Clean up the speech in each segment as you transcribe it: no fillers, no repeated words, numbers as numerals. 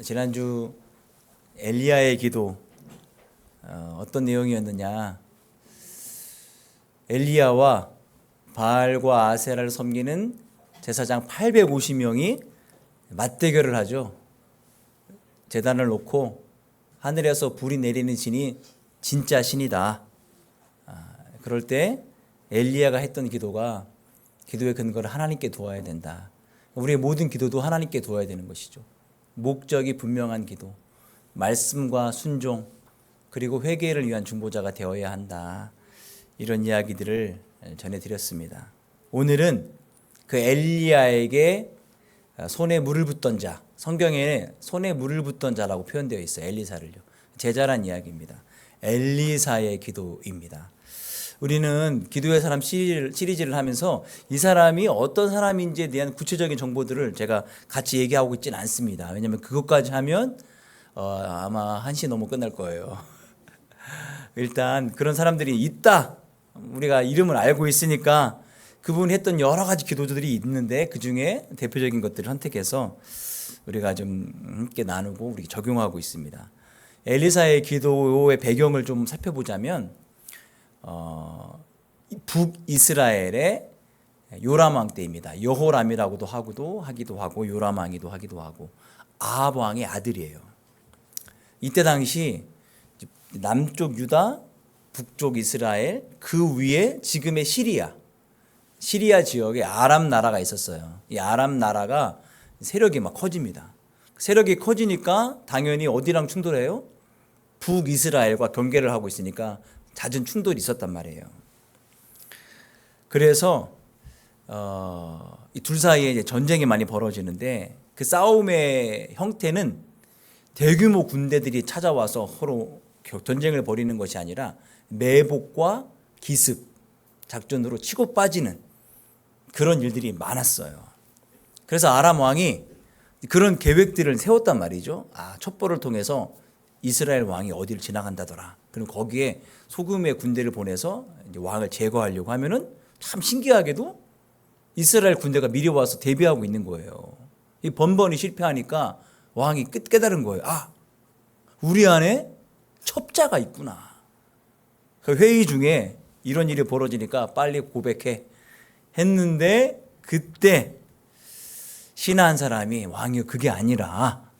지난주 엘리야의 기도 어떤 내용이었느냐? 엘리야와 바알과 아세라를 섬기는 제사장 850명이 맞대결을 하죠. 제단을 놓고 하늘에서 불이 내리는 신이 진짜 신이다. 그럴 때 엘리야가 했던 기도가 기도의 근거를 하나님께 두어야 된다. 우리의 모든 기도도 하나님께 두어야 되는 것이죠. 목적이 분명한 기도, 말씀과 순종, 그리고 회개를 위한 중보자가 되어야 한다. 이런 이야기들을 전해드렸습니다. 오늘은 그 엘리야에게 손에 물을 붓던 자, 성경에 손에 물을 붓던 자라고 표현되어 있어요. 엘리사를요. 제자란 이야기입니다. 엘리사의 기도입니다. 우리는 기도의 사람 시리즈를 하면서 이 사람이 어떤 사람인지에 대한 구체적인 정보들을 제가 같이 얘기하고 있지는 않습니다. 왜냐하면 그것까지 하면 아마 1시 넘어 끝날 거예요. 일단 그런 사람들이 있다. 우리가 이름을 알고 있으니까 그분이 했던 여러 가지 기도들이 있는데 그 중에 대표적인 것들을 선택해서 우리가 좀 함께 나누고 우리 적용하고 있습니다. 엘리사의 기도의 배경을 좀 살펴보자면 북이스라엘의 요람 왕 때입니다. 여호람이라고도 하기도 하고 요람 왕이도 하기도 하고 아합 왕의 아들이에요. 이때 당시 남쪽 유다, 북쪽 이스라엘, 그 위에 지금의 시리아 지역에 아람 나라가 있었어요. 이 아람 나라가 세력이 막 커집니다. 세력이 커지니까 당연히 어디랑 충돌해요? 북이스라엘과 경계를 하고 있으니까 잦은 충돌이 있었단 말이에요. 그래서 이 둘 사이에 이제 전쟁이 많이 벌어지는데 그 싸움의 형태는 대규모 군대들이 찾아와서 서로 전쟁을 벌이는 것이 아니라 매복과 기습 작전으로 치고 빠지는 그런 일들이 많았어요. 그래서 아람 왕이 그런 계획들을 세웠단 말이죠. 첩보를 통해서 이스라엘 왕이 어디를 지나간다더라. 그럼 거기에 소금의 군대를 보내서 이제 왕을 제거하려고 하면은 참 신기하게도 이스라엘 군대가 미리 와서 대비하고 있는 거예요. 이 번번이 실패하니까 왕이 깨달은 거예요. 우리 안에 첩자가 있구나. 그 회의 중에 이런 일이 벌어지니까 빨리 고백해 했는데 그때 신하 한 사람이 왕이요 그게 아니라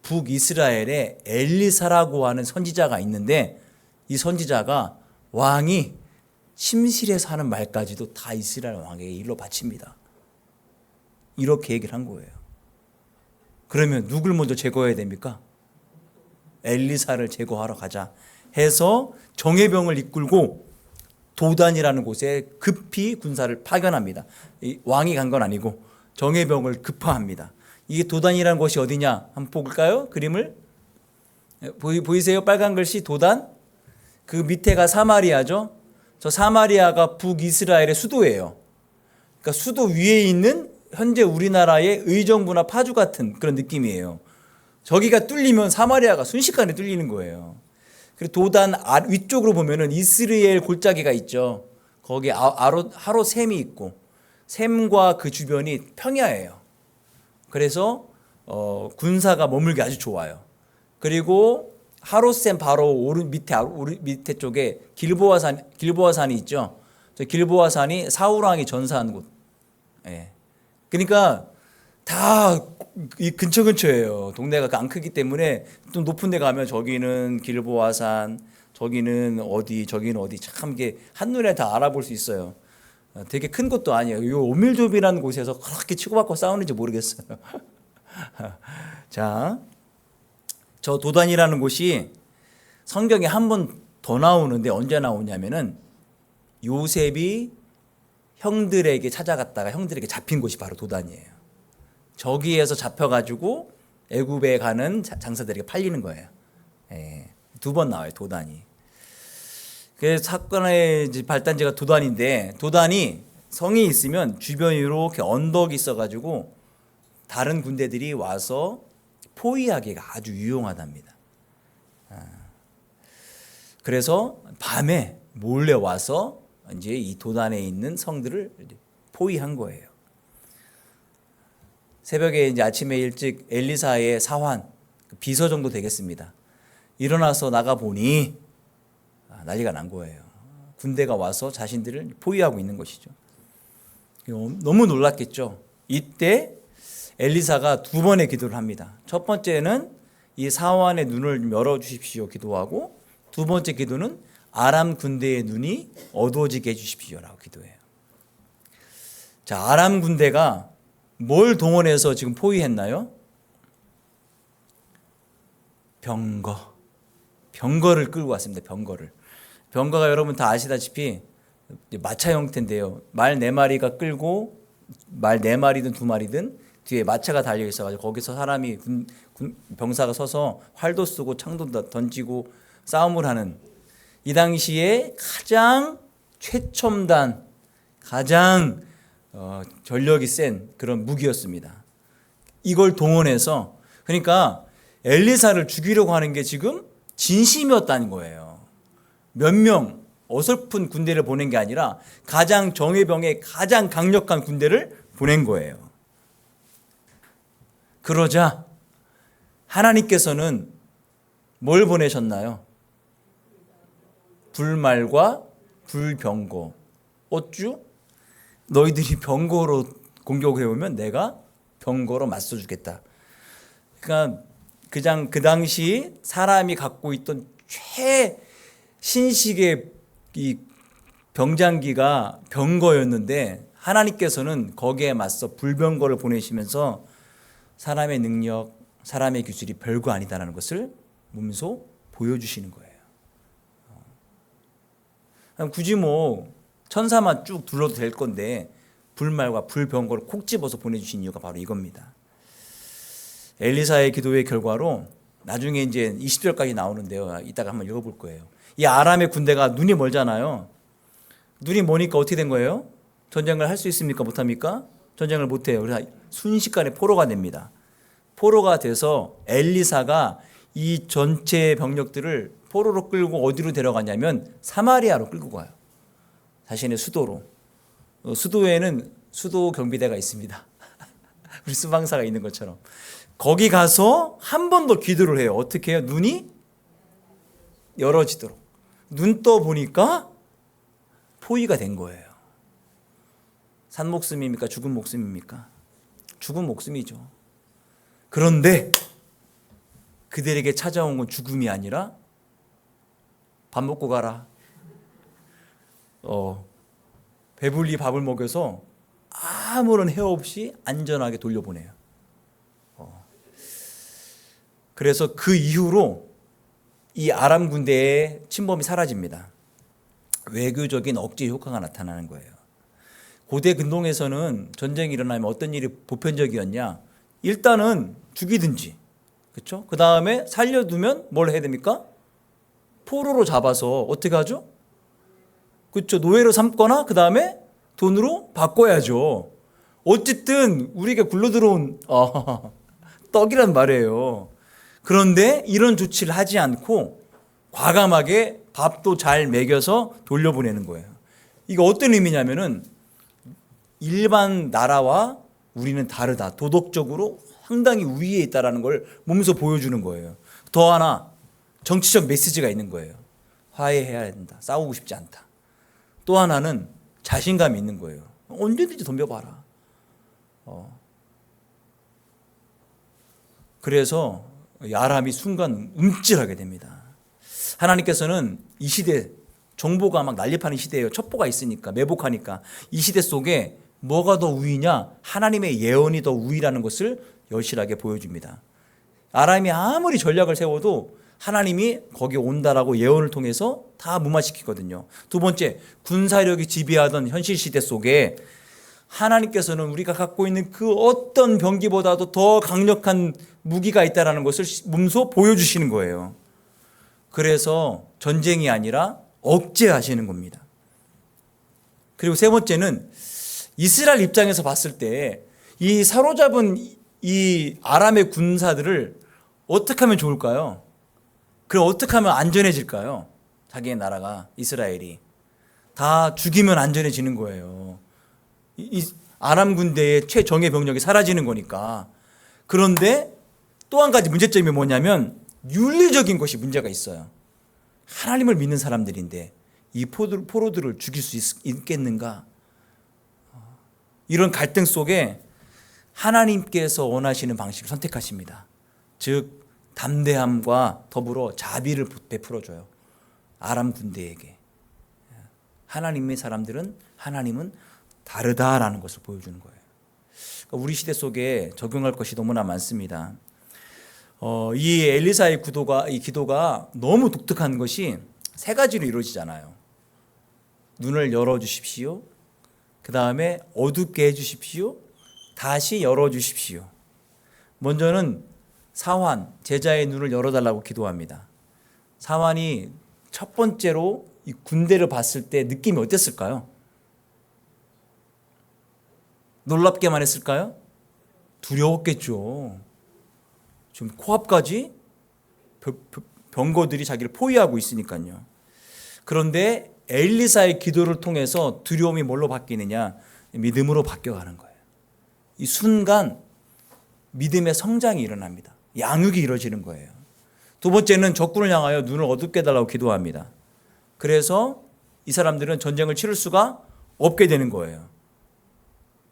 북이스라엘에 엘리사라고 하는 선지자가 있는데 이 선지자가 왕이 침실에서 하는 말까지도 다 이스라엘 왕에게 일러 바칩니다. 이렇게 얘기를 한 거예요. 그러면 누굴 먼저 제거해야 됩니까? 엘리사를 제거하러 가자 해서 정예병을 이끌고 도단이라는 곳에 급히 군사를 파견합니다. 왕이 간 건 아니고 정예병을 급파합니다. 이게 도단이라는 곳이 어디냐? 한번 볼까요? 그림을 보이세요? 빨간 글씨 도단. 그 밑에가 사마리아죠. 저 사마리아가 북이스라엘의 수도예요. 그러니까 수도 위에 있는 현재 우리나라의 의정부나 파주 같은 그런 느낌이에요. 저기가 뚫리면 사마리아가 순식간에 뚫리는 거예요. 그리고 도단 위쪽으로 보면은 이스라엘 골짜기가 있죠. 거기에 하로셈이 있고 셈과 그 주변이 평야예요. 그래서 군사가 머물기 아주 좋아요. 그리고 하로셈 바로 밑에 쪽에 길보아산이 있죠. 저 길보아산이 사울 왕이 전사한 곳. 예. 그러니까 다 이 근처예요. 동네가 안 크기 때문에 좀 높은 데 가면 저기는 길보아산, 저기는 어디 참 이게 한눈에 다 알아볼 수 있어요. 되게 큰 곳도 아니에요. 이 오밀조비라는 곳에서 그렇게 치고받고 싸우는지 모르겠어요. 자, 저 도단이라는 곳이 성경에 한 번 더 나오는데 언제 나오냐면은 요셉이 형들에게 찾아갔다가 형들에게 잡힌 곳이 바로 도단이에요. 저기에서 잡혀가지고 애굽에 가는 장사들에게 팔리는 거예요. 예, 2번 나와요, 도단이. 그 사건의 발단지가 도단인데 도단이 성이 있으면 주변에 이렇게 언덕이 있어가지고 다른 군대들이 와서 포위하기가 아주 유용하답니다. 그래서 밤에 몰래 와서 이제 이 도단에 있는 성들을 포위한 거예요. 새벽에 이제 아침에 일찍 엘리사의 사환 비서 정도 되겠습니다. 일어나서 나가 보니 난리가 난 거예요. 군대가 와서 자신들을 포위하고 있는 것이죠. 너무 놀랐겠죠. 이때 엘리사가 두 번의 기도를 합니다. 첫 번째는 이 사환의 눈을 열어주십시오 기도하고, 두 번째 기도는 아람 군대의 눈이 어두워지게 해주십시오라고 기도해요. 자, 아람 군대가 뭘 동원해서 지금 포위했나요? 병거를 끌고 왔습니다. 병거가 여러분 다 아시다시피 마차 형태인데요. 말 4마리가 끌고, 말 4마리든 2마리든 뒤에 마차가 달려 있어가지고 거기서 사람이 병사가 서서 활도 쓰고 창도 던지고 싸움을 하는, 이 당시에 가장 최첨단, 가장 전력이 센 그런 무기였습니다. 이걸 동원해서, 그러니까 엘리사를 죽이려고 하는 게 지금 진심이었다는 거예요. 몇 명 어설픈 군대를 보낸 게 아니라 가장 정예병의 가장 강력한 군대를 보낸 거예요. 그러자 하나님께서는 뭘 보내셨나요? 불말과 불병거. 어쭈? 너희들이 병거로 공격해 오면 내가 병거로 맞서주겠다. 그러니까 그 당시 사람이 갖고 있던 최신식의 이 병장기가 병거였는데, 하나님께서는 거기에 맞서 불병거를 보내시면서 사람의 능력, 사람의 기술이 별거 아니다라는 것을 몸소 보여주시는 거예요. 굳이 뭐 천사만 쭉 둘러도 될 건데 불말과 불병거를 콕 집어서 보내주신 이유가 바로 이겁니다. 엘리사의 기도의 결과로 나중에 이제 20절까지 나오는데요. 이따가 한번 읽어볼 거예요. 이 아람의 군대가 눈이 멀잖아요. 눈이 머니까 어떻게 된 거예요? 전쟁을 할 수 있습니까? 못합니까? 전쟁을 못해요. 그래서 순식간에 포로가 됩니다. 포로가 돼서 엘리사가 이 전체 병력들을 포로로 끌고 어디로 데려가냐면 사마리아로 끌고 가요. 자신의 수도로. 수도에는 수도 경비대가 있습니다. 우리 수방사가 있는 것처럼. 거기 가서 한 번 더 기도를 해요. 어떻게 해요? 눈이 열어지도록. 눈 떠 보니까 포위가 된 거예요. 산 목숨입니까? 죽은 목숨입니까? 죽은 목숨이죠. 그런데 그들에게 찾아온 건 죽음이 아니라 밥 먹고 가라. 배불리 밥을 먹여서 아무런 해업 없이 안전하게 돌려보내요. 그래서 그 이후로 이 아람 군대의 침범이 사라집니다. 외교적인 억제 효과가 나타나는 거예요. 고대 근동에서는 전쟁이 일어나면 어떤 일이 보편적이었냐? 일단은 죽이든지, 그렇죠? 그 다음에 살려두면 뭘 해야 됩니까? 포로로 잡아서 어떻게 하죠? 그렇죠. 노예로 삼거나 그 다음에 돈으로 바꿔야죠. 어쨌든 우리가 굴러들어온 떡이란 말이에요. 그런데 이런 조치를 하지 않고 과감하게 밥도 잘 먹여서 돌려보내는 거예요. 이거 어떤 의미냐면은 일반 나라와 우리는 다르다. 도덕적으로 상당히 우위에 있다는 걸 몸소 보여주는 거예요. 더 하나 정치적 메시지가 있는 거예요. 화해해야 된다. 싸우고 싶지 않다. 또 하나는 자신감이 있는 거예요. 언제든지 덤벼봐라. 그래서 아람이 순간 움찔하게 됩니다. 하나님께서는 이 시대, 정보가 막 난립하는 시대예요. 첩보가 있으니까, 매복하니까. 이 시대 속에 뭐가 더 우위냐? 하나님의 예언이 더 우위라는 것을 여실하게 보여줍니다. 아람이 아무리 전략을 세워도 하나님이 거기 온다라고 예언을 통해서 다 무마시키거든요. 두 번째, 군사력이 지배하던 현실 시대 속에 하나님께서는 우리가 갖고 있는 그 어떤 병기보다도 더 강력한 무기가 있다는 것을 몸소 보여주시는 거예요. 그래서 전쟁이 아니라 억제하시는 겁니다. 그리고 세 번째는 이스라엘 입장에서 봤을 때 이 사로잡은 이 아람의 군사들을 어떻게 하면 좋을까요? 그럼 어떻게 하면 안전해질까요? 자기의 나라가, 이스라엘이. 다 죽이면 안전해지는 거예요. 이 아람 군대의 최정예 병력이 사라지는 거니까. 그런데 또 한 가지 문제점이 뭐냐면 윤리적인 것이 문제가 있어요. 하나님을 믿는 사람들인데 이 포로들을 죽일 수 있겠는가? 이런 갈등 속에 하나님께서 원하시는 방식을 선택하십니다. 즉 담대함과 더불어 자비를 베풀어줘요. 아람 군대에게. 하나님의 사람들은 하나님은 다르다라는 것을 보여주는 거예요. 그러니까 우리 시대 속에 적용할 것이 너무나 많습니다. 이 엘리사의 기도가 너무 독특한 것이 세 가지로 이루어지잖아요. 눈을 열어주십시오. 그 다음에 어둡게 해주십시오. 다시 열어주십시오. 먼저는 사환, 제자의 눈을 열어달라고 기도합니다. 사환이 첫 번째로 이 군대를 봤을 때 느낌이 어땠을까요? 놀랍게만 했을까요? 두려웠겠죠. 지금 코앞까지 병거들이 자기를 포위하고 있으니까요. 그런데 엘리사의 기도를 통해서 두려움이 뭘로 바뀌느냐? 믿음으로 바뀌어가는 거예요. 이 순간 믿음의 성장이 일어납니다. 양육이 이루어지는 거예요. 두 번째는 적군을 향하여 눈을 어둡게 해달라고 기도합니다. 그래서 이 사람들은 전쟁을 치를 수가 없게 되는 거예요.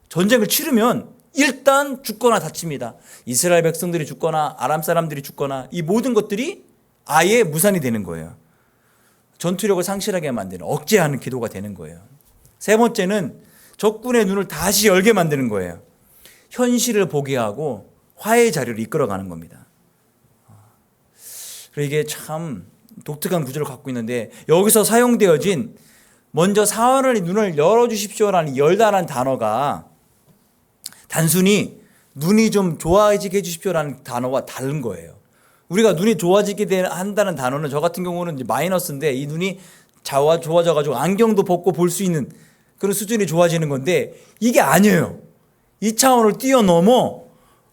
전쟁을 치르면 일단 죽거나 다칩니다. 이스라엘 백성들이 죽거나 아람 사람들이 죽거나 이 모든 것들이 아예 무산이 되는 거예요. 전투력을 상실하게 만드는 억제하는 기도가 되는 거예요. 세 번째는 적군의 눈을 다시 열게 만드는 거예요. 현실을 보게 하고 화해의 자리를 이끌어가는 겁니다. 이게 참 독특한 구조를 갖고 있는데 여기서 사용되어진 먼저 사환의 눈을 열어주십시오라는 열다라는 단어가 단순히 눈이 좀 좋아지게 해주십시오라는 단어와 다른 거예요. 우리가 눈이 좋아지게 한다는 단어는 저 같은 경우는 이제 마이너스인데 이 눈이 좋아져가지고 안경도 벗고 볼 수 있는 그런 수준이 좋아지는 건데 이게 아니에요. 이 차원을 뛰어넘어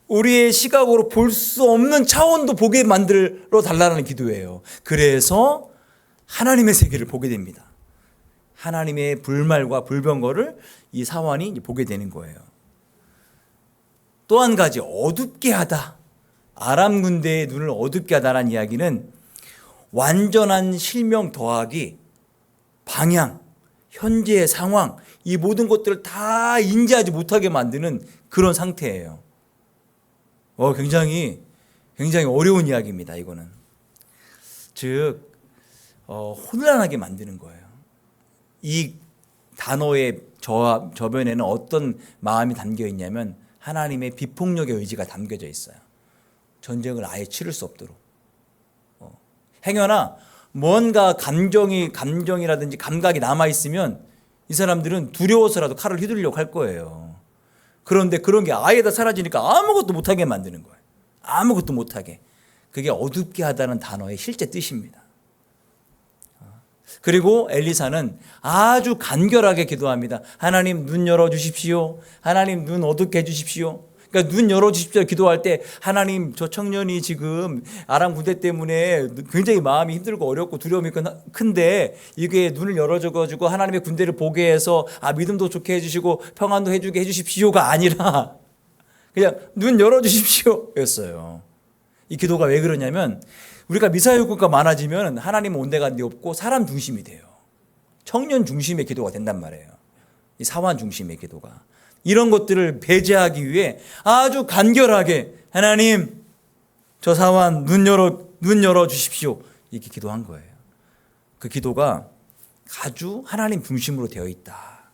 우리의 시각으로 볼 수 없는 차원도 보게 만들어 달라는 기도예요. 그래서 하나님의 세계를 보게 됩니다. 하나님의 불말과 불병거를 이 사환이 보게 되는 거예요. 또 한 가지 어둡게 하다. 아람 군대의 눈을 어둡게 하다라는 이야기는 완전한 실명 더하기 방향, 현재의 상황 이 모든 것들을 다 인지하지 못하게 만드는 그런 상태예요. 굉장히 어려운 이야기입니다. 이거는 즉 혼란하게 만드는 거예요. 이 단어의 저변에는 어떤 마음이 담겨 있냐면 하나님의 비폭력의 의지가 담겨져 있어요. 전쟁을 아예 치를 수 없도록. 행여나 뭔가 감정이라든지 감각이 남아있으면 이 사람들은 두려워서라도 칼을 휘두르려고 할 거예요. 그런데 그런 게 아예 다 사라지니까 아무것도 못하게 만드는 거예요. 아무것도 못하게. 그게 어둡게 하다는 단어의 실제 뜻입니다. 그리고 엘리사는 아주 간결하게 기도합니다. 하나님 눈 열어주십시오. 하나님 눈 어둡게 해주십시오. 그러니까 눈 열어주십시오 기도할 때 하나님 저 청년이 지금 아람 군대 때문에 굉장히 마음이 힘들고 어렵고 두려움이 큰데 이게 눈을 열어줘가지고 하나님의 군대를 보게 해서 믿음도 좋게 해주시고 평안도 해주게 해주십시오가 아니라 그냥 눈 열어주십시오 였어요. 이 기도가 왜 그러냐면 우리가 미사일국가 많아지면 하나님 온데가 없고 사람 중심이 돼요. 청년 중심의 기도가 된단 말이에요. 이 사환 중심의 기도가. 이런 것들을 배제하기 위해 아주 간결하게 하나님 저 사환 눈 열어 주십시오 이렇게 기도한 거예요. 그 기도가 아주 하나님 중심으로 되어 있다.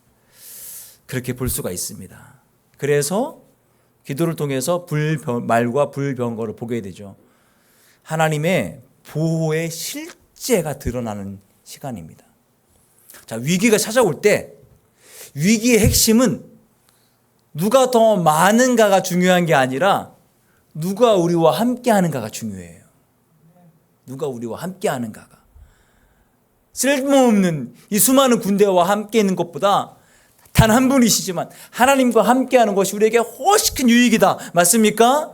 그렇게 볼 수가 있습니다. 그래서 기도를 통해서 불말과 불병거를 보게 되죠. 하나님의 보호의 실제가 드러나는 시간입니다. 자, 위기가 찾아올 때 위기의 핵심은 누가 더 많은가가 중요한 게 아니라 누가 우리와 함께 하는가가 중요해요. 누가 우리와 함께 하는가가. 쓸모없는 이 수많은 군대와 함께 있는 것보다 단 한 분이시지만 하나님과 함께 하는 것이 우리에게 훨씬 큰 유익이다. 맞습니까?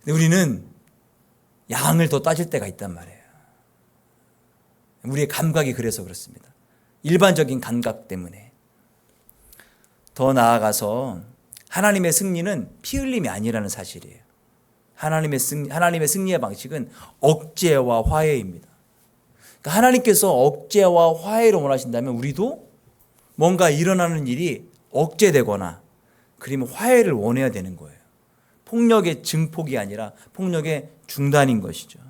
근데 우리는 양을 더 따질 때가 있단 말이에요. 우리의 감각이 그래서 그렇습니다. 일반적인 감각 때문에. 더 나아가서 하나님의 승리는 피 흘림이 아니라는 사실이에요. 하나님의 승리의 방식은 억제와 화해입니다. 그러니까 하나님께서 억제와 화해를 원하신다면 우리도 뭔가 일어나는 일이 억제되거나 그러면 화해를 원해야 되는 거예요. 폭력의 증폭이 아니라 폭력의 중단인 것이죠.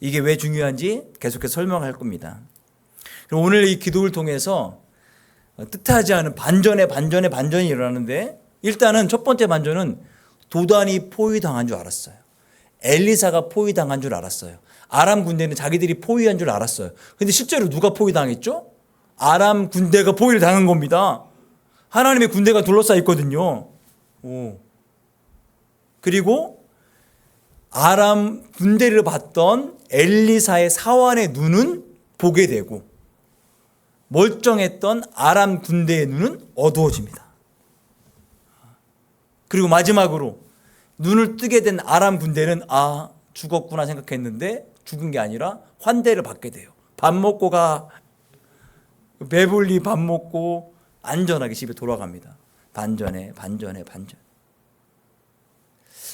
이게 왜 중요한지 계속해서 설명할 겁니다. 그럼 오늘 이 기도를 통해서 뜻하지 않은 반전이 일어나는데, 일단은 첫 번째 반전은 도단이 포위당한 줄 알았어요. 엘리사가 포위당한 줄 알았어요. 아람 군대는 자기들이 포위한 줄 알았어요. 근데 실제로 누가 포위당했죠? 아람 군대가 포위를 당한 겁니다. 하나님의 군대가 둘러싸여 있거든요. 그리고 아람 군대를 봤던 엘리사의 사환의 눈은 보게 되고 멀쩡했던 아람 군대의 눈은 어두워집니다. 그리고 마지막으로 눈을 뜨게 된 아람 군대는 죽었구나 생각했는데 죽은 게 아니라 환대를 받게 돼요. 밥 먹고 가. 배불리 밥 먹고 안전하게 집에 돌아갑니다. 반전.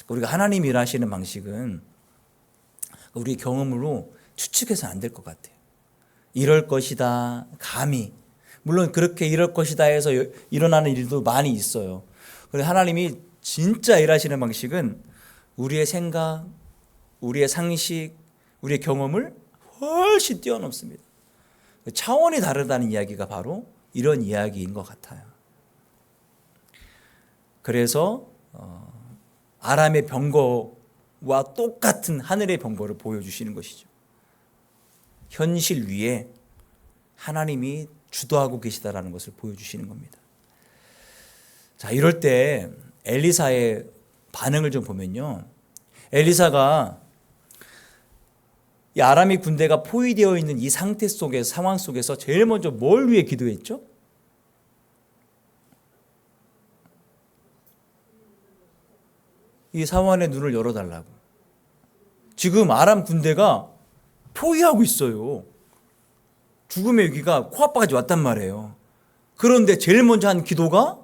우리가 하나님이 일하시는 방식은 우리의 경험으로 추측해서는 안 될 것 같아요. 이럴 것이다, 감히. 물론 그렇게 이럴 것이다 해서 일어나는 일도 많이 있어요. 그런데 하나님이 진짜 일하시는 방식은 우리의 생각, 우리의 상식, 우리의 경험을 훨씬 뛰어넘습니다. 차원이 다르다는 이야기가 바로 이런 이야기인 것 같아요. 그래서 아람의 병거와 똑같은 하늘의 병거를 보여주시는 것이죠. 현실 위에 하나님이 주도하고 계시다라는 것을 보여주시는 겁니다. 자, 이럴 때 엘리사의 반응을 좀 보면요. 엘리사가 이 아람의 군대가 포위되어 있는 이 상태 속에서, 상황 속에서 제일 먼저 뭘 위해 기도했죠? 이 사환의 눈을 열어달라고. 지금 아람 군대가 포위하고 있어요. 죽음의 위기가 코앞까지 왔단 말이에요. 그런데 제일 먼저 한 기도가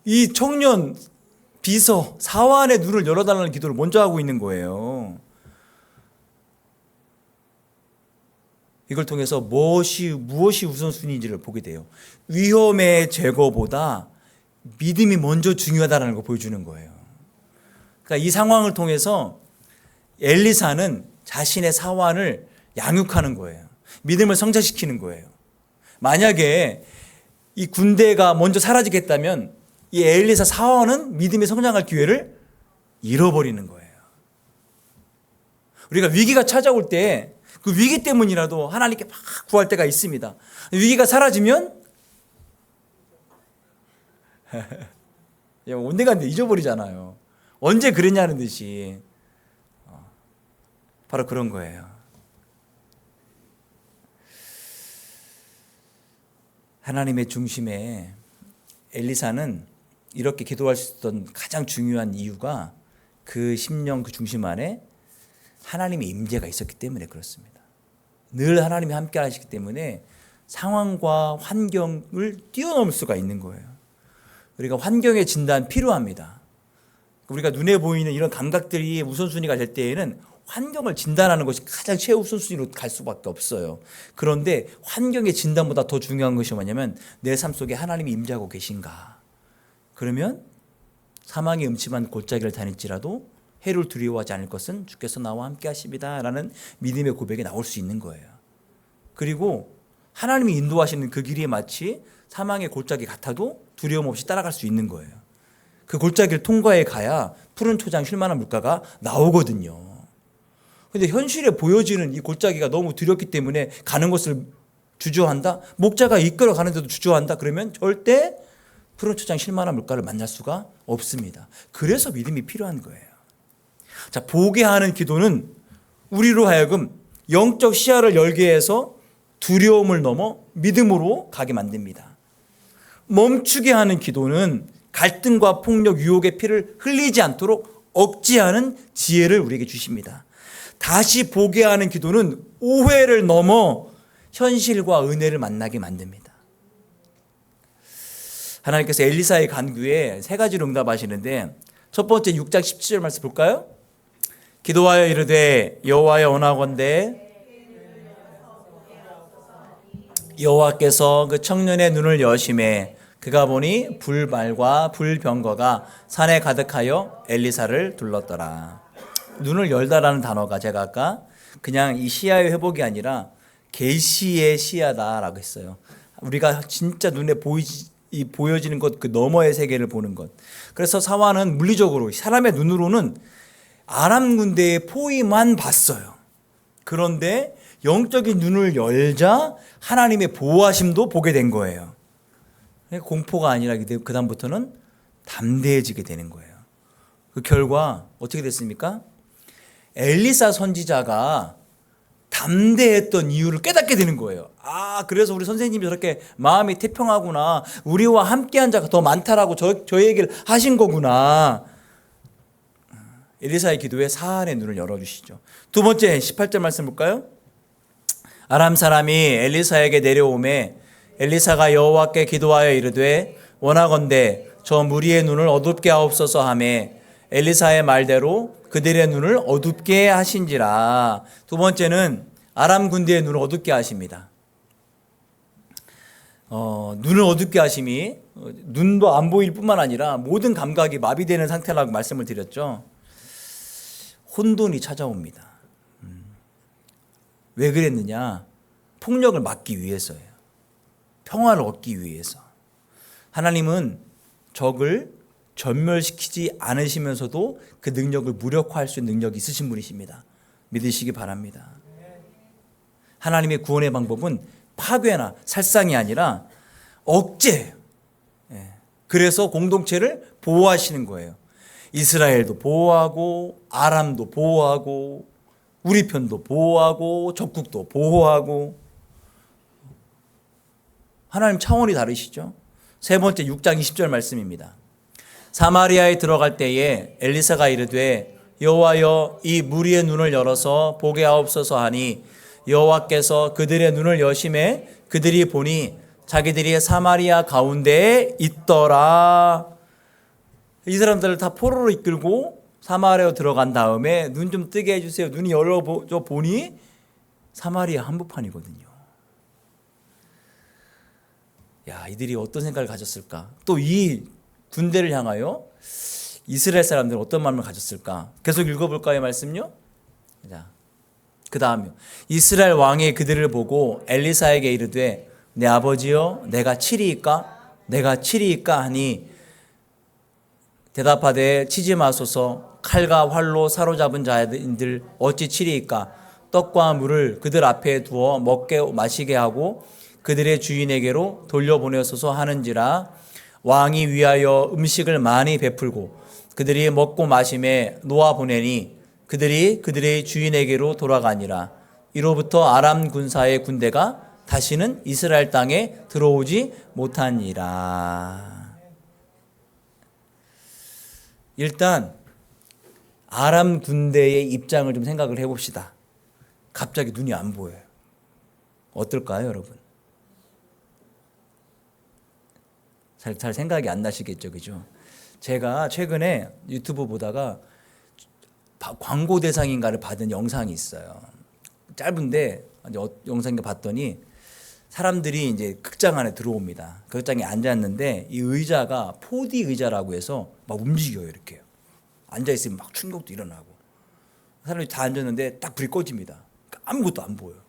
이 청년 비서 사환의 눈을 열어달라는 기도를 먼저 하고 있는 거예요. 이걸 통해서 무엇이 우선순위인지를 보게 돼요. 위험의 제거보다 믿음이 먼저 중요하다는 걸 보여주는 거예요. 그러니까 이 상황을 통해서 엘리사는 자신의 사환을 양육하는 거예요. 믿음을 성장시키는 거예요. 만약에 이 군대가 먼저 사라지겠다면 이 엘리사 사환은 믿음이 성장할 기회를 잃어버리는 거예요. 우리가 위기가 찾아올 때 그 위기 때문이라도 하나님께 막 구할 때가 있습니다. 위기가 사라지면 언젠가 잊어버리잖아요. 언제 그랬냐는 듯이. 바로 그런 거예요. 하나님의 중심에 엘리사는 이렇게 기도할 수 있었던 가장 중요한 이유가 그 심령 그 중심 안에 하나님의 임재가 있었기 때문에 그렇습니다. 늘 하나님이 함께 하시기 때문에 상황과 환경을 뛰어넘을 수가 있는 거예요. 우리가 환경의 진단 필요합니다. 우리가 눈에 보이는 이런 감각들이 우선순위가 될 때에는 환경을 진단하는 것이 가장 최우선순위로 갈 수밖에 없어요. 그런데 환경의 진단보다 더 중요한 것이 뭐냐면 내 삶 속에 하나님이 임재하고 계신가. 그러면 사망의 음침한 골짜기를 다닐지라도 해를 두려워하지 않을 것은 주께서 나와 함께 하십니다 라는 믿음의 고백이 나올 수 있는 거예요. 그리고 하나님이 인도하시는 그 길이 마치 사망의 골짜기 같아도 두려움 없이 따라갈 수 있는 거예요. 그 골짜기를 통과해 가야 푸른 초장 쉴만한 물가가 나오거든요. 그런데 현실에 보여지는 이 골짜기가 너무 두렵기 때문에 가는 것을 주저한다? 목자가 이끌어 가는데도 주저한다? 그러면 절대 푸른 초장 쉴만한 물가를 만날 수가 없습니다. 그래서 믿음이 필요한 거예요. 자, 보게 하는 기도는 우리로 하여금 영적 시야를 열게 해서 두려움을 넘어 믿음으로 가게 만듭니다. 멈추게 하는 기도는 갈등과 폭력, 유혹의 피를 흘리지 않도록 억제하는 지혜를 우리에게 주십니다. 다시 보게 하는 기도는 오해를 넘어 현실과 은혜를 만나게 만듭니다. 하나님께서 엘리사의 간구에 세 가지로 응답하시는데 첫 번째 6장 17절 말씀 볼까요? 기도하여 이르되 여호와여 원하건대 여호와께서 그 청년의 눈을 여심해 그가 보니 불말과 불병거가 산에 가득하여 엘리사를 둘렀더라. 눈을 열다라는 단어가 제가 아까 그냥 이 시야의 회복이 아니라 계시의 시야다라고 했어요. 우리가 진짜 눈에 보여지는 것 그 너머의 세계를 보는 것. 그래서 사환은 물리적으로 사람의 눈으로는 아람 군대의 포위만 봤어요. 그런데 영적인 눈을 열자 하나님의 보호하심도 보게 된 거예요. 공포가 아니라 그 다음부터는 담대해지게 되는 거예요. 그 결과 어떻게 됐습니까? 엘리사 선지자가 담대했던 이유를 깨닫게 되는 거예요. 아, 그래서 우리 선생님이 저렇게 마음이 태평하구나. 우리와 함께한 자가 더 많다라고 저 얘기를 하신 거구나. 엘리사의 기도에 사안의 눈을 열어주시죠. 두 번째 18절 말씀 볼까요? 아람 사람이 엘리사에게 내려오매 엘리사가 여호와께 기도하여 이르되 원하건대 저 무리의 눈을 어둡게 하옵소서 하매 엘리사의 말대로 그들의 눈을 어둡게 하신지라. 두 번째는 아람 군대의 눈을 어둡게 하십니다. 눈을 어둡게 하심이 눈도 안 보일 뿐만 아니라 모든 감각이 마비되는 상태라고 말씀을 드렸죠. 혼돈이 찾아옵니다. 왜 그랬느냐? 폭력을 막기 위해서예요. 평화를 얻기 위해서. 하나님은 적을 전멸시키지 않으시면서도 그 능력을 무력화할 수 있는 능력이 있으신 분이십니다. 믿으시기 바랍니다. 하나님의 구원의 방법은 파괴나 살상이 아니라 억제. 그래서 공동체를 보호하시는 거예요. 이스라엘도 보호하고 아람도 보호하고 우리 편도 보호하고 적국도 보호하고. 하나님 차원이 다르시죠. 세 번째 6장 20절 말씀입니다. 사마리아에 들어갈 때에 엘리사가 이르되 여호와여 이 무리의 눈을 열어서 보게 하옵소서 하니 여호와께서 그들의 눈을 여심해 그들이 보니 자기들이 사마리아 가운데에 있더라. 이 사람들을 다 포로로 이끌고 사마리아로 들어간 다음에 눈 좀 뜨게 해주세요. 눈이 열어져 보니 사마리아 한복판이거든요. 야, 이들이 어떤 생각을 가졌을까? 또 이 군대를 향하여 이스라엘 사람들은 어떤 마음을 가졌을까? 계속 읽어볼까요, 말씀요? 자, 그 다음요. 이스라엘 왕이 그들을 보고 엘리사에게 이르되 내 아버지여 내가 치리이까? 내가 치리이까? 하니 대답하되 치지 마소서. 칼과 활로 사로잡은 자인들 어찌 치리이까? 떡과 물을 그들 앞에 두어 먹게 마시게 하고 그들의 주인에게로 돌려보내소서 하는지라. 왕이 위하여 음식을 많이 베풀고 그들이 먹고 마심에 놓아 보내니 그들이 그들의 주인에게로 돌아가니라. 이로부터 아람 군사의 군대가 다시는 이스라엘 땅에 들어오지 못하니라. 일단 아람 군대의 입장을 좀 생각을 해봅시다. 갑자기 눈이 안 보여요. 어떨까요, 여러분? 잘 생각이 안 나시겠죠, 그죠? 제가 최근에 유튜브 보다가 광고 대상인가를 받은 영상이 있어요. 짧은데 영상을 봤더니 사람들이 이제 극장 안에 들어옵니다. 극장에 앉았는데 이 의자가 4D 의자라고 해서 막 움직여요, 이렇게. 앉아 있으면 막 충격도 일어나고. 사람들이 다 앉았는데 딱 불이 꺼집니다. 아무것도 안 보여요.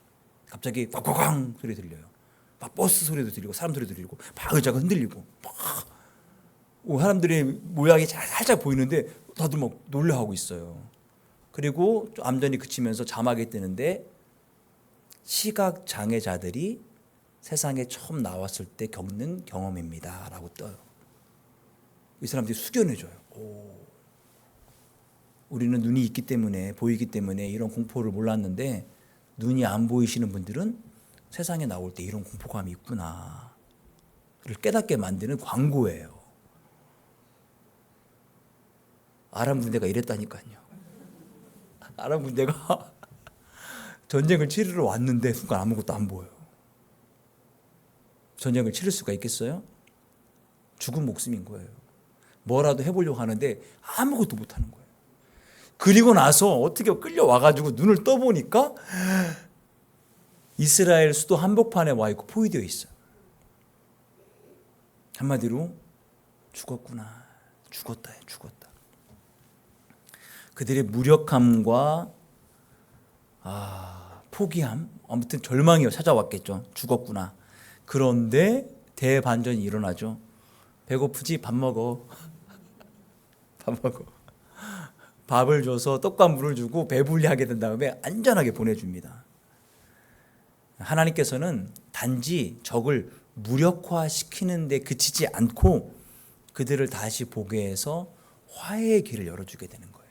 갑자기 꽝꽝꽝 소리 들려요. 막 버스 소리도 들리고 사람 소리도 들리고 막 의자가 흔들리고 막 사람들의 모양이 살짝 보이는데 다들 막 놀라하고 있어요. 그리고 좀 암전이 그치면서 자막이 뜨는데 시각 장애자들이 세상에 처음 나왔을 때 겪는 경험입니다 라고 떠요. 이 사람들이 숙연해져요. 우리는 눈이 있기 때문에 보이기 때문에 이런 공포를 몰랐는데 눈이 안 보이시는 분들은 세상에 나올 때 이런 공포감이 있구나를 깨닫게 만드는 광고예요. 아람 군대가 이랬다니까요. 아람 군대가 전쟁을 치르러 왔는데 순간 아무것도 안 보여요. 전쟁을 치를 수가 있겠어요? 죽은 목숨인 거예요. 뭐라도 해보려고 하는데 아무것도 못하는 거예요. 그리고 나서 어떻게 끌려와가지고 눈을 떠보니까 이스라엘 수도 한복판에 와 있고 포위되어 있어요. 한마디로 죽었구나. 죽었다. 그들의 무력함과 포기함, 아무튼 절망이 찾아왔겠죠. 죽었구나. 그런데 대반전이 일어나죠. 배고프지? 밥 먹어. 밥 먹어. 밥을 줘서 떡과 물을 주고 배불리 하게 된 다음에 안전하게 보내줍니다. 하나님께서는 단지 적을 무력화시키는 데 그치지 않고 그들을 다시 보게 해서 화해의 길을 열어주게 되는 거예요.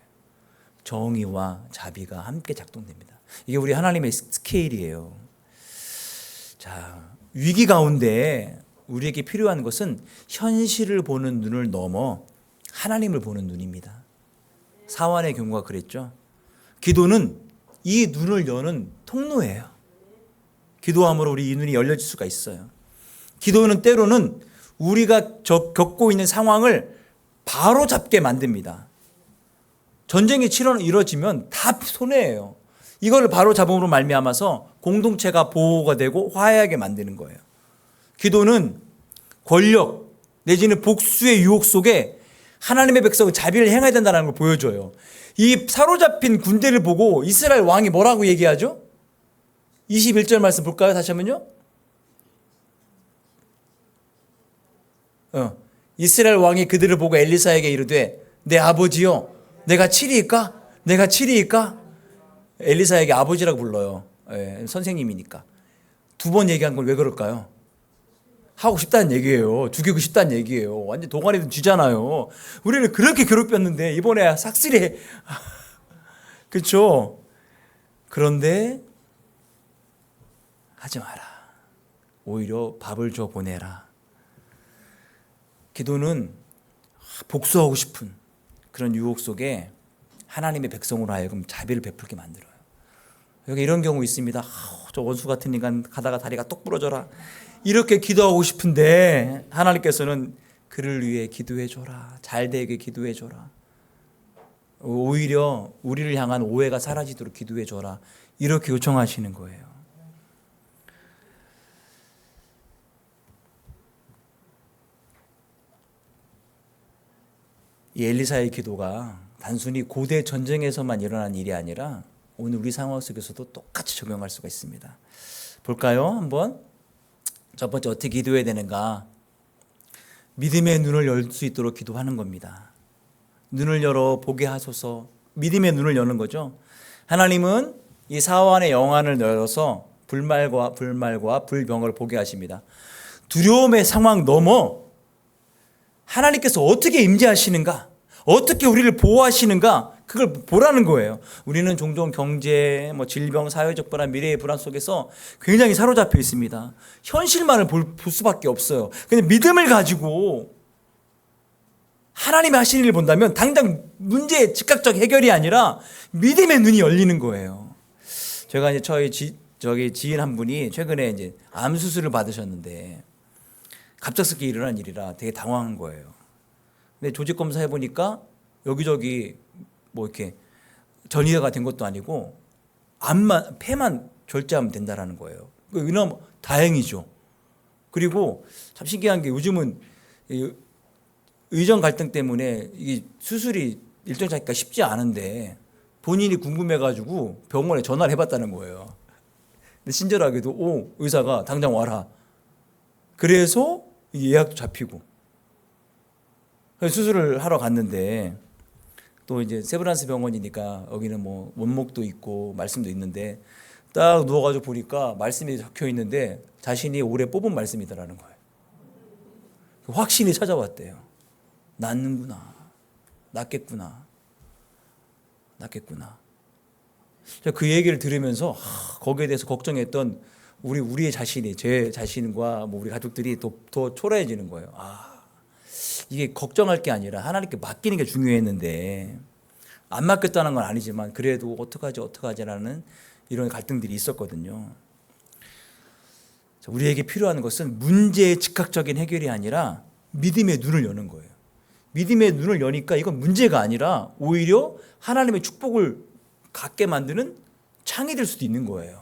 정의와 자비가 함께 작동됩니다. 이게 우리 하나님의 스케일이에요. 자, 위기 가운데 우리에게 필요한 것은 현실을 보는 눈을 넘어 하나님을 보는 눈입니다. 사환의 경우가 그랬죠. 기도는 이 눈을 여는 통로예요. 기도함으로 우리 이 눈이 열려질 수가 있어요. 기도는 때로는 우리가 겪고 있는 상황을 바로 잡게 만듭니다. 전쟁이 이루어지면 다 손해예요. 이걸 바로 잡음으로 말미암아서 공동체가 보호가 되고 화해하게 만드는 거예요. 기도는 권력 내지는 복수의 유혹 속에 하나님의 백성은 자비를 행해야 된다는 걸 보여줘요. 이 사로잡힌 군대를 보고 이스라엘 왕이 뭐라고 얘기하죠? 21절 말씀 볼까요? 다시 한번요. 이스라엘 왕이 그들을 보고 엘리사에게 이르되 내 아버지여 내가 치리이까? 내가 치리이까? 엘리사에게 아버지라고 불러요. 선생님이니까. 두 번 얘기한 걸 왜 그럴까요? 하고 싶다는 얘기예요. 죽이고 싶다는 얘기예요. 완전 도가니도 쥐잖아요. 우리를 그렇게 괴롭혔는데 이번에 삭슬이 그렇죠? 그런데 하지 마라. 오히려 밥을 줘 보내라. 기도는 복수하고 싶은 그런 유혹 속에 하나님의 백성으로 하여금 자비를 베풀게 만들어요. 여기 이런 경우 있습니다. 저 원수 같은 인간 가다가 다리가 똑 부러져라. 이렇게 기도하고 싶은데 하나님께서는 그를 위해 기도해 줘라. 잘 되게 기도해 줘라. 오히려 우리를 향한 오해가 사라지도록 기도해 줘라. 이렇게 요청하시는 거예요. 이 엘리사의 기도가 단순히 고대 전쟁에서만 일어난 일이 아니라 오늘 우리 상황 속에서도 똑같이 적용할 수가 있습니다. 볼까요? 한번. 첫 번째 어떻게 기도해야 되는가? 믿음의 눈을 열 수 있도록 기도하는 겁니다. 눈을 열어 보게 하소서. 믿음의 눈을 여는 거죠. 하나님은 이 사환의 영안을 열어서 불말과 불병을 보게 하십니다. 두려움의 상황 넘어 하나님께서 어떻게 임재하시는가, 어떻게 우리를 보호하시는가, 그걸 보라는 거예요. 우리는 종종 경제, 질병, 사회적 불안, 미래의 불안 속에서 굉장히 사로잡혀 있습니다. 현실만을 볼 수밖에 없어요. 근데 믿음을 가지고 하나님이 하시는 일을 본다면 당장 문제의 즉각적 해결이 아니라 믿음의 눈이 열리는 거예요. 제가 이제 저희 지인 한 분이 최근에 이제 암 수술을 받으셨는데 갑작스럽게 일어난 일이라 되게 당황한 거예요. 근데 조직 검사해 보니까 여기저기 이렇게 전이가 된 것도 아니고 폐만 절제하면 된다라는 거예요. 그러니까 다행이죠. 그리고 참 신기한 게 요즘은 의정 갈등 때문에 이게 수술이 일정 잡기가 쉽지 않은데 본인이 궁금해가지고 병원에 전화를 해봤다는 거예요. 근데 친절하게도 의사가 당장 와라. 그래서 예약도 잡히고 수술을 하러 갔는데 또 이제 세브란스 병원이니까 여기는 원목도 있고 말씀도 있는데 딱 누워가지고 보니까 말씀이 적혀 있는데 자신이 올해 뽑은 말씀이더라는 거예요. 확신이 찾아왔대요. 낫는구나. 낫겠구나. 제가 그 얘기를 들으면서 거기에 대해서 걱정했던 우리의 자신이, 제 자신과 우리 가족들이 더 초라해지는 거예요. 이게 걱정할 게 아니라 하나님께 맡기는 게 중요했는데 안 맡겼다는 건 아니지만 그래도 어떡하지라는 이런 갈등들이 있었거든요. 우리에게 필요한 것은 문제의 즉각적인 해결이 아니라 믿음의 눈을 여는 거예요. 믿음의 눈을 여니까 이건 문제가 아니라 오히려 하나님의 축복을 갖게 만드는 창이 될 수도 있는 거예요.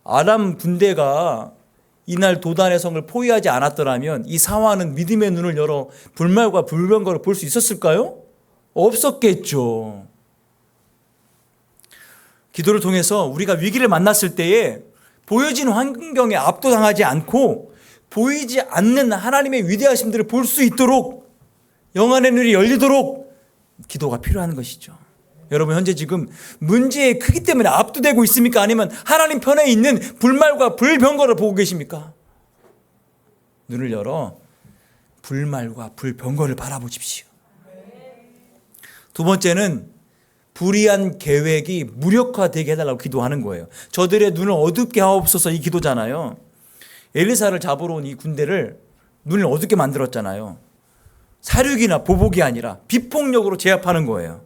아람 군대가 이날 도단의 성을 포위하지 않았더라면 이 사화는 믿음의 눈을 열어 불말과 불병거를 볼 수 있었을까요? 없었겠죠. 기도를 통해서 우리가 위기를 만났을 때에 보여지는 환경에 압도당하지 않고 보이지 않는 하나님의 위대하심들을 볼 수 있도록 영안의 눈이 열리도록 기도가 필요한 것이죠. 여러분 현재 지금 문제의 크기 때문에 압도되고 있습니까? 아니면 하나님 편에 있는 불말과 불병거를 보고 계십니까? 눈을 열어 불말과 불병거를 바라보십시오. 두 번째는 불의한 계획이 무력화되게 해달라고 기도하는 거예요. 저들의 눈을 어둡게 하옵소서 이 기도잖아요. 엘리사를 잡으러 온 이 군대를 눈을 어둡게 만들었잖아요. 사륙이나 보복이 아니라 비폭력으로 제압하는 거예요.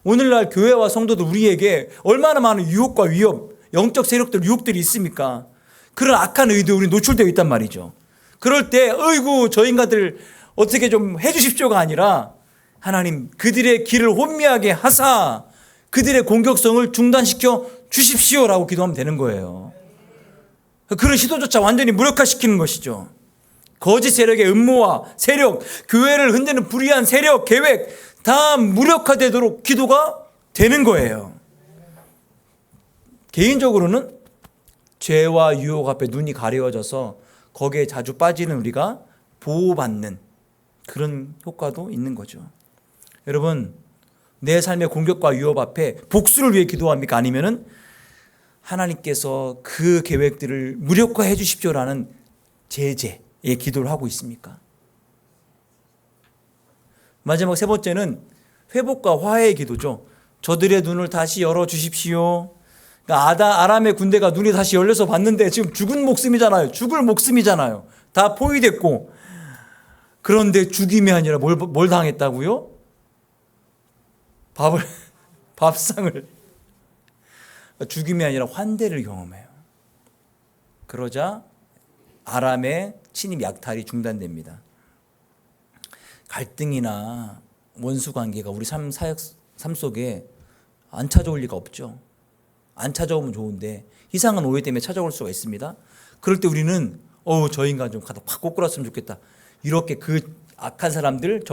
오늘날 교회와 성도들 우리에게 얼마나 많은 유혹과 위협, 영적 세력들, 유혹들이 있습니까? 그런 악한 의도에 우리 노출되어 있단 말이죠. 그럴 때 어이구 저 인간들 어떻게 좀 해주십시오가 아니라 하나님 그들의 길을 혼미하게 하사 그들의 공격성을 중단시켜 주십시오라고 기도하면 되는 거예요. 그런 시도조차 완전히 무력화시키는 것이죠. 거짓 세력의 음모와 세력, 교회를 흔드는 불의한 세력, 계획 다 무력화되도록 기도가 되는 거예요. 개인적으로는 죄와 유혹 앞에 눈이 가려워져서 거기에 자주 빠지는 우리가 보호받는 그런 효과도 있는 거죠. 여러분 내 삶의 공격과 위협 앞에 복수를 위해 기도합니까? 아니면은 하나님께서 그 계획들을 무력화해 주십시오라는 제재의 기도를 하고 있습니까? 마지막 세 번째는 회복과 화해의 기도죠. 저들의 눈을 다시 열어 주십시오. 그러니까 아람의 군대가 눈이 다시 열려서 봤는데 지금 죽은 목숨이잖아요. 죽을 목숨이잖아요. 다 포위됐고. 그런데 죽임이 아니라 뭘 당했다고요? 밥상을 죽임이 아니라 환대를 경험해요. 그러자 아람의 침입 약탈이 중단됩니다. 갈등이나 원수 관계가 우리 삶 속에 안 찾아올 리가 없죠. 안 찾아오면 좋은데 이상한 오해 때문에 찾아올 수가 있습니다. 그럴 때 우리는 저 인간 좀 가다 확 꼬꾸랐으면 좋겠다. 이렇게 그 악한 사람들,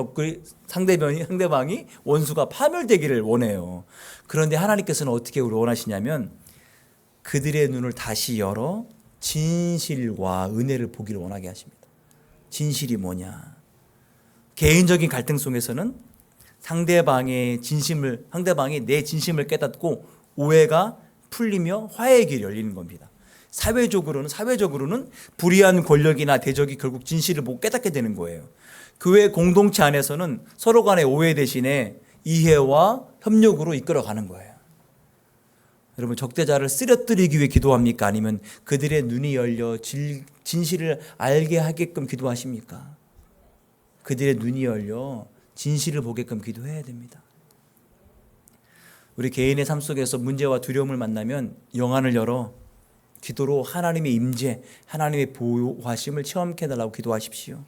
상대방이 원수가 파멸되기를 원해요. 그런데 하나님께서는 어떻게 우리 원하시냐면 그들의 눈을 다시 열어 진실과 은혜를 보기를 원하게 하십니다. 진실이 뭐냐? 개인적인 갈등 속에서는 상대방이 내 진심을 깨닫고 오해가 풀리며 화해의 길이 열리는 겁니다. 사회적으로는 불의한 권력이나 대적이 결국 진실을 보고 깨닫게 되는 거예요. 교회 공동체 안에서는 서로 간의 오해 대신에 이해와 협력으로 이끌어가는 거예요. 여러분 적대자를 쓰러뜨리기 위해 기도합니까? 아니면 그들의 눈이 열려 진실을 알게 하게끔 기도하십니까? 그들의 눈이 열려 진실을 보게끔 기도해야 됩니다. 우리 개인의 삶 속에서 문제와 두려움을 만나면 영안을 열어 기도로 하나님의 임재, 하나님의 보호하심을 체험케 해달라고 기도하십시오.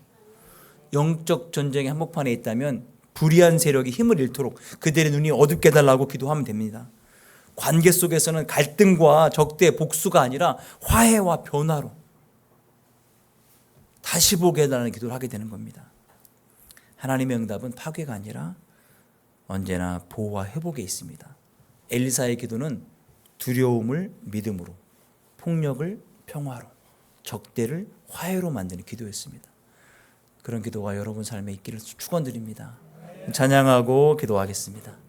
영적 전쟁의 한복판에 있다면 불의한 세력이 힘을 잃도록 그들의 눈이 어둡게 해달라고 기도하면 됩니다. 관계 속에서는 갈등과 적대, 복수가 아니라 화해와 변화로 다시 보게 해달라는 기도를 하게 되는 겁니다. 하나님의 응답은 파괴가 아니라 언제나 보호와 회복에 있습니다. 엘리사의 기도는 두려움을 믿음으로, 폭력을 평화로, 적대를 화해로 만드는 기도였습니다. 그런 기도가 여러분 삶에 있기를 축원드립니다. 찬양하고 기도하겠습니다.